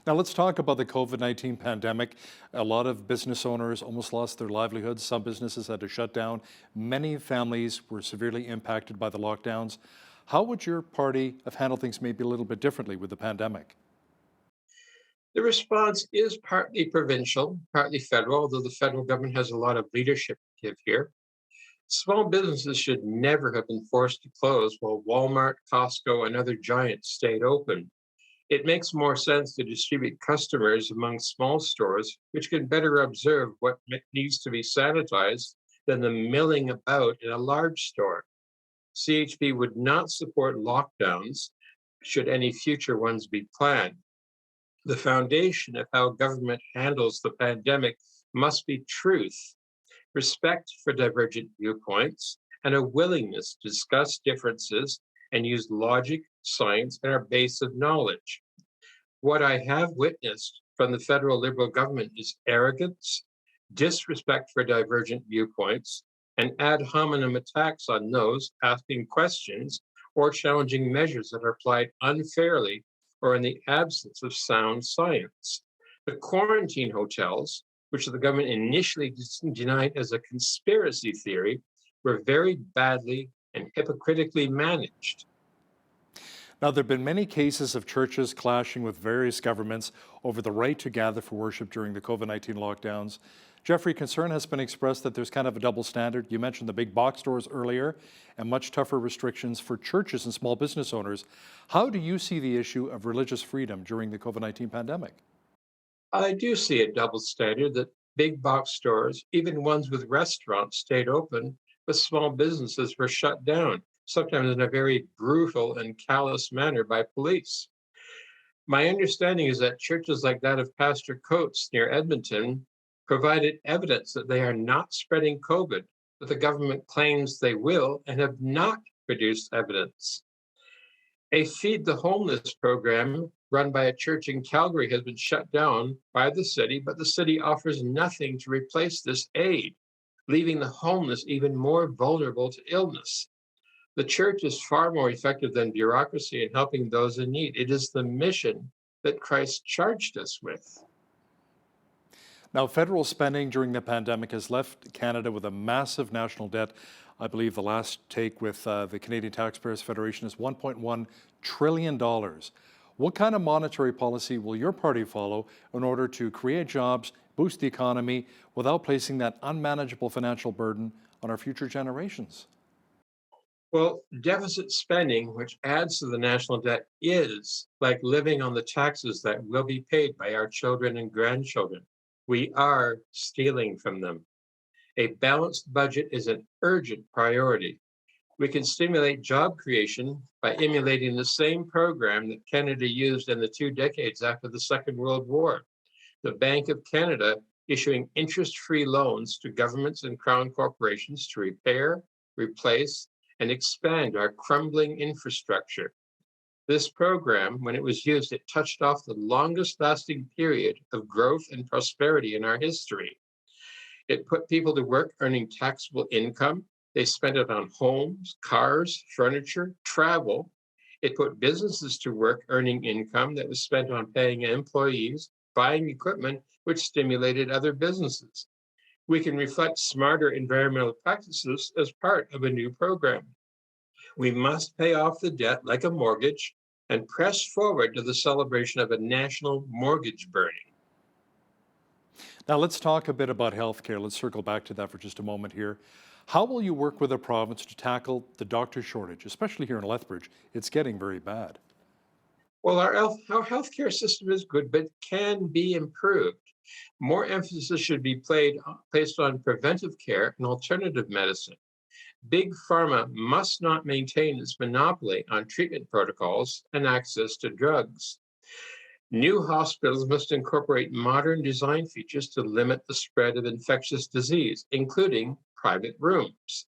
Now, let's talk about the COVID-19 pandemic. A lot of business owners almost lost their livelihoods. Some businesses had to shut down. Many families were severely impacted by the lockdowns. How would your party have handled things maybe a little bit differently with the pandemic? The response is partly provincial, partly federal, although the federal government has a lot of leadership to give here. Small businesses should never have been forced to close while Walmart, Costco, and other giants stayed open. It makes more sense to distribute customers among small stores, which can better observe what needs to be sanitized than the milling about in a large store. CHP would not support lockdowns should any future ones be planned. The foundation of how government handles the pandemic must be truth, respect for divergent viewpoints, and a willingness to discuss differences and use logic, science, and our base of knowledge. What I have witnessed from the federal Liberal government is arrogance, disrespect for divergent viewpoints, and ad hominem attacks on those asking questions or challenging measures that are applied unfairly or in the absence of sound science. The quarantine hotels, which the government initially denied as a conspiracy theory, were very badly and hypocritically managed. Now, there have been many cases of churches clashing with various governments over the right to gather for worship during the COVID-19 lockdowns. Jeffrey, concern has been expressed that there's kind of a double standard. You mentioned the big box stores earlier and much tougher restrictions for churches and small business owners. How do you see the issue of religious freedom during the COVID-19 pandemic? I do see a double standard that big box stores, even ones with restaurants, stayed open, but small businesses were shut down, sometimes in a very brutal and callous manner by police. My understanding is that churches like that of Pastor Coates near Edmonton provided evidence that they are not spreading COVID, but the government claims they will and have not produced evidence. A Feed the Homeless program run by a church in Calgary has been shut down by the city, but the city offers nothing to replace this aid, leaving the homeless even more vulnerable to illness. The church is far more effective than bureaucracy in helping those in need. It is the mission that Christ charged us with. Now, federal spending during the pandemic has left Canada with a massive national debt. I believe the last take with the Canadian Taxpayers Federation is $1.1 trillion. What kind of monetary policy will your party follow in order to create jobs, boost the economy, without placing that unmanageable financial burden on our future generations? Well, deficit spending, which adds to the national debt, is like living on the taxes that will be paid by our children and grandchildren. We are stealing from them. A balanced budget is an urgent priority. We can stimulate job creation by emulating the same program that Canada used in the 2 decades after the Second World War. The Bank of Canada issuing interest-free loans to governments and crown corporations to repair, replace, and expand our crumbling infrastructure. This program, when it was used, it touched off the longest-lasting period of growth and prosperity in our history. It put people to work earning taxable income. They spent it on homes, cars, furniture, travel. It put businesses to work earning income that was spent on paying employees, buying equipment, which stimulated other businesses. We can reflect smarter environmental practices as part of a new program. We must pay off the debt like a mortgage and press forward to the celebration of a national mortgage burning. Now let's talk a bit about healthcare. Let's circle back to that for just a moment here. How will you work with the province to tackle the doctor shortage, especially here in Lethbridge? It's getting very bad. Well, our healthcare system is good, but can be improved. More emphasis should be placed on preventive care and alternative medicine. Big pharma must not maintain its monopoly on treatment protocols and access to drugs. New hospitals must incorporate modern design features to limit the spread of infectious disease, including private rooms.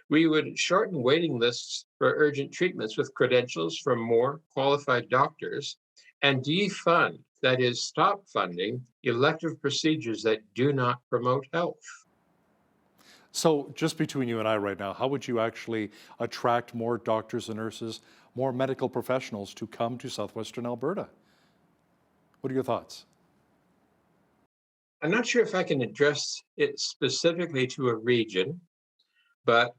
We would shorten waiting lists for urgent treatments with credentials from more qualified doctors and defund, that is, stop funding elective procedures that do not promote health. So just between you and I right now, how would you actually attract more doctors and nurses, more medical professionals to come to southwestern Alberta? What are your thoughts? I'm not sure if I can address it specifically to a region, but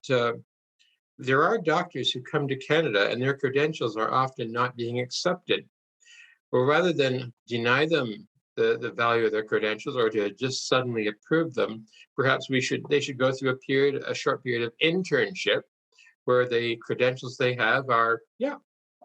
there are doctors who come to Canada and their credentials are often not being accepted. Well, rather than deny them the value of their credentials or to just suddenly approve them, perhaps they should go through a short period of internship where the credentials they have are,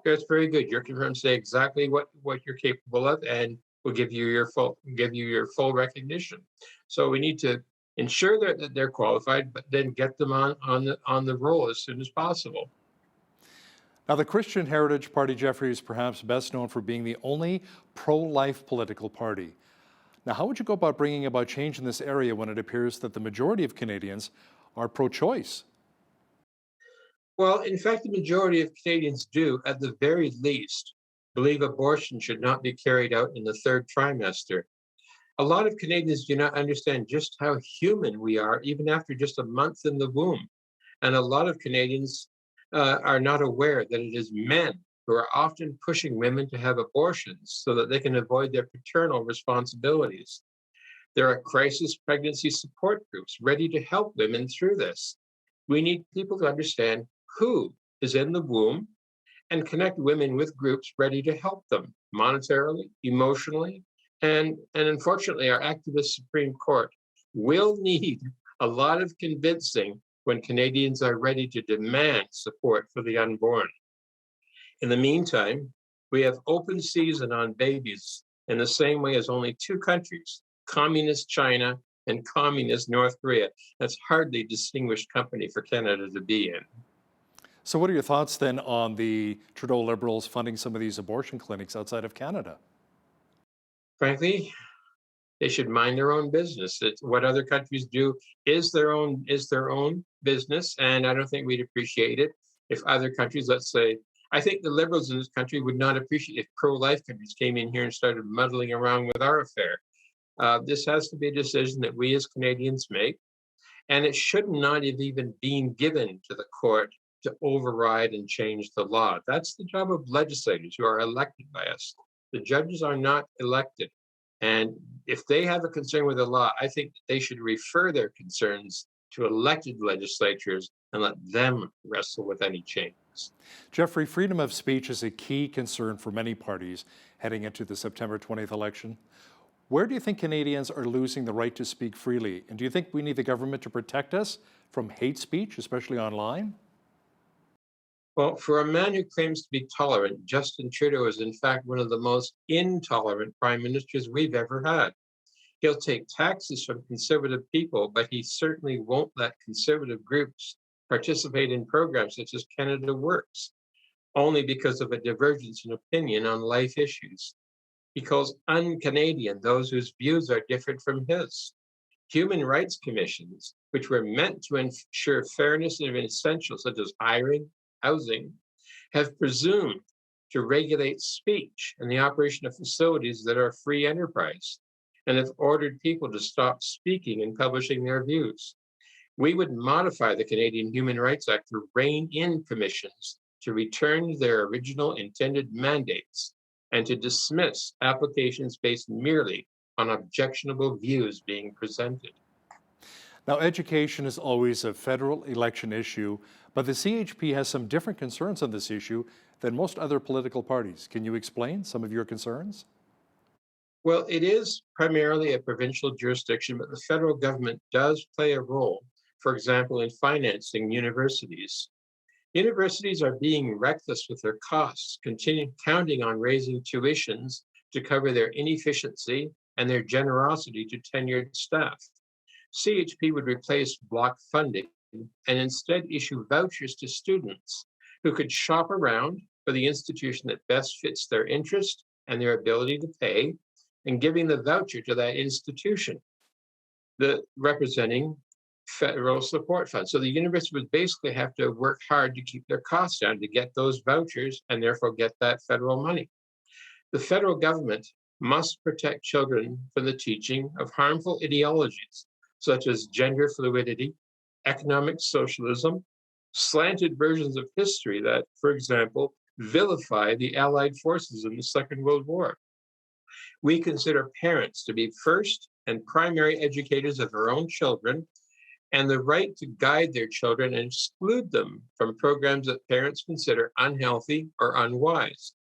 it's very good. You're confirmed to say exactly what you're capable of, and we'll give you your full recognition. So we need to ensure that they're qualified, but then get them on the roll as soon as possible. Now, the Christian Heritage Party, Jeffrey, is perhaps best known for being the only pro-life political party. Now, how would you go about bringing about change in this area when it appears that the majority of Canadians are pro-choice? Well, in fact, the majority of Canadians do, at the very least, believe abortion should not be carried out in the 3rd trimester. A lot of Canadians do not understand just how human we are, even after just a month in the womb. And a lot of Canadians are not aware that it is men who are often pushing women to have abortions so that they can avoid their paternal responsibilities. There are crisis pregnancy support groups ready to help women through this. We need people to understand who is in the womb and connect women with groups ready to help them monetarily, emotionally, and unfortunately, our activist Supreme Court will need a lot of convincing when Canadians are ready to demand support for the unborn. In the meantime, we have open season on babies in the same way as only 2 countries, communist China and communist North Korea. That's hardly distinguished company for Canada to be in. So what are your thoughts then on the Trudeau Liberals funding some of these abortion clinics outside of Canada? Frankly, they should mind their own business. What other countries do is their own business, and I don't think we'd appreciate it if other countries, let's say, I think the Liberals in this country would not appreciate if pro-life countries came in here and started muddling around with our affair. This has to be a decision that we as Canadians make, and it should not have even been given to the court to override and change the law. That's the job of legislators who are elected by us. The judges are not elected. And if they have a concern with the law, I think that they should refer their concerns to elected legislatures and let them wrestle with any changes. Jeffrey, freedom of speech is a key concern for many parties heading into the September 20th election. Where do you think Canadians are losing the right to speak freely? And do you think we need the government to protect us from hate speech, especially online? Well, for a man who claims to be tolerant, Justin Trudeau is in fact one of the most intolerant prime ministers we've ever had. He'll take taxes from conservative people, but he certainly won't let conservative groups participate in programs such as Canada Works, only because of a divergence in opinion on life issues. He calls un-Canadian those whose views are different from his. Human rights commissions, which were meant to ensure fairness in essentials such as hiring, housing, have presumed to regulate speech and the operation of facilities that are free enterprise, and have ordered people to stop speaking and publishing their views. We would modify the Canadian Human Rights Act to rein in commissions, to return to their original intended mandates, and to dismiss applications based merely on objectionable views being presented. Now, education is always a federal election issue, but the CHP has some different concerns on this issue than most other political parties. Can you explain some of your concerns? Well, it is primarily a provincial jurisdiction, but the federal government does play a role, for example, in financing universities. Universities are being reckless with their costs, counting on raising tuitions to cover their inefficiency and their generosity to tenured staff. CHP would replace block funding and instead issue vouchers to students who could shop around for the institution that best fits their interest and their ability to pay, and giving the voucher to that institution, representing federal support funds. So the university would basically have to work hard to keep their costs down to get those vouchers and therefore get that federal money. The federal government must protect children from the teaching of harmful ideologies such as gender fluidity, economic socialism, slanted versions of history that, for example, vilify the Allied forces in the Second World War. We consider parents to be first and primary educators of their own children, and the right to guide their children and exclude them from programs that parents consider unhealthy or unwise,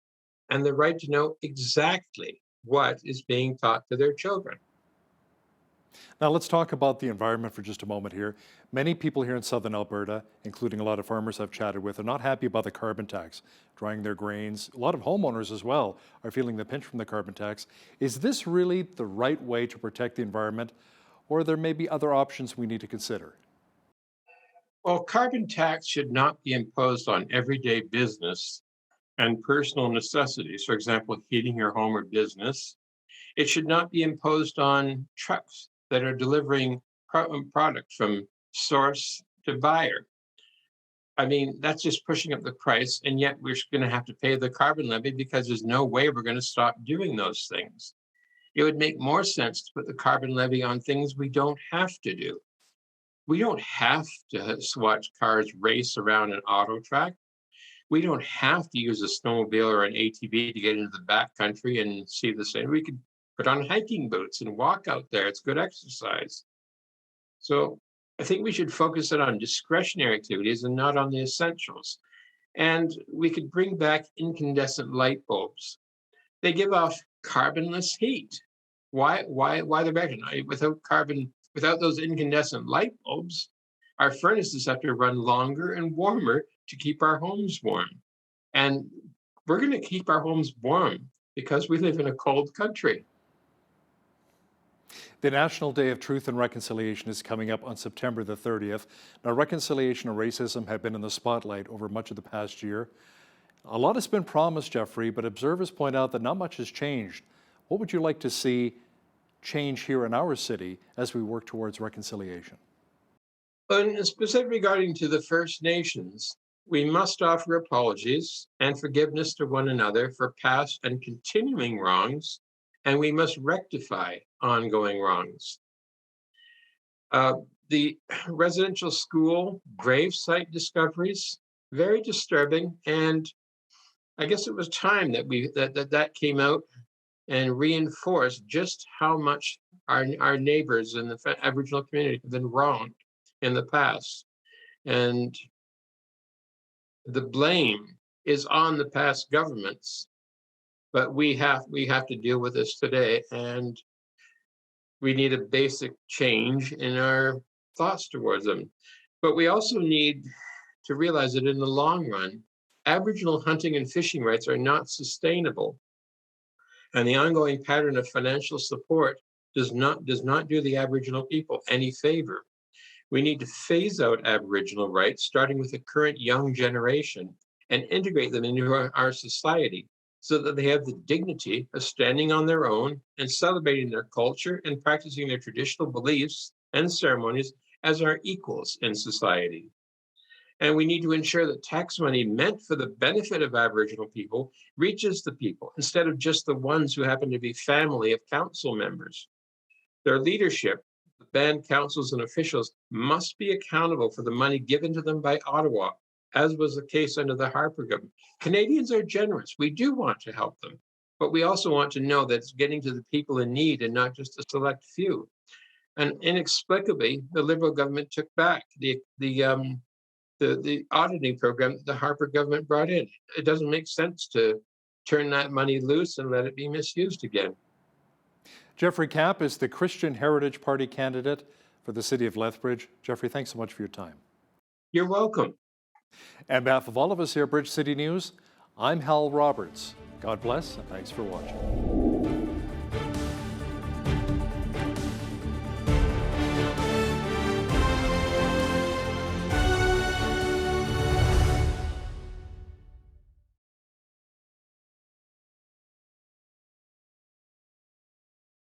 and the right to know exactly what is being taught to their children. Now let's talk about the environment for just a moment here. Many people here in southern Alberta, including a lot of farmers I've chatted with, are not happy about the carbon tax, drying their grains. A lot of homeowners as well are feeling the pinch from the carbon tax. Is this really the right way to protect the environment, or there may be other options we need to consider? Well, carbon tax should not be imposed on everyday business and personal necessities, for example, heating your home or business. It should not be imposed on trucks that are delivering product from source to buyer. I mean, that's just pushing up the price, and yet we're going to have to pay the carbon levy because there's no way we're going to stop doing those things. It would make more sense to put the carbon levy on things we don't have to do. We don't have to watch cars race around an auto track. We don't have to use a snowmobile or an ATV to get into the backcountry and see the same. We could put on hiking boots and walk out there. It's good exercise. So I think we should focus it on discretionary activities and not on the essentials. And we could bring back incandescent light bulbs. They give off carbonless heat. Why the reason? Without those incandescent light bulbs, our furnaces have to run longer and warmer to keep our homes warm. And we're going to keep our homes warm because we live in a cold country. The National Day of Truth and Reconciliation is coming up on September the 30th. Now, reconciliation and racism have been in the spotlight over much of the past year. A lot has been promised, Jeffrey, but observers point out that not much has changed. What would you like to see change here in our city as we work towards reconciliation? And specifically regarding to the First Nations, we must offer apologies and forgiveness to one another for past and continuing wrongs, and we must rectify ongoing wrongs. The residential school grave site discoveries, very disturbing, and I guess it was time that that came out and reinforced just how much our neighbors in the Aboriginal community have been wronged in the past. And the blame is on the past governments, but we have to deal with this today, and we need a basic change in our thoughts towards them. But we also need to realize that in the long run, Aboriginal hunting and fishing rights are not sustainable. And the ongoing pattern of financial support does not do the Aboriginal people any favor. We need to phase out Aboriginal rights, starting with the current young generation, and integrate them into our society so that they have the dignity of standing on their own and celebrating their culture and practicing their traditional beliefs and ceremonies as our equals in society. And we need to ensure that tax money meant for the benefit of Aboriginal people reaches the people instead of just the ones who happen to be family of council members. Their leadership, the band councils and officials, must be accountable for the money given to them by Ottawa, as was the case under the Harper government. Canadians are generous. We do want to help them, but we also want to know that it's getting to the people in need and not just a select few. And inexplicably, the Liberal government took back the auditing program that the Harper government brought in. It doesn't make sense to turn that money loose and let it be misused again. Jeffrey Kapp is the Christian Heritage Party candidate for the city of Lethbridge. Jeffrey, thanks so much for your time. You're welcome. On behalf of all of us here at Bridge City News, I'm Hal Roberts. God bless and thanks for watching.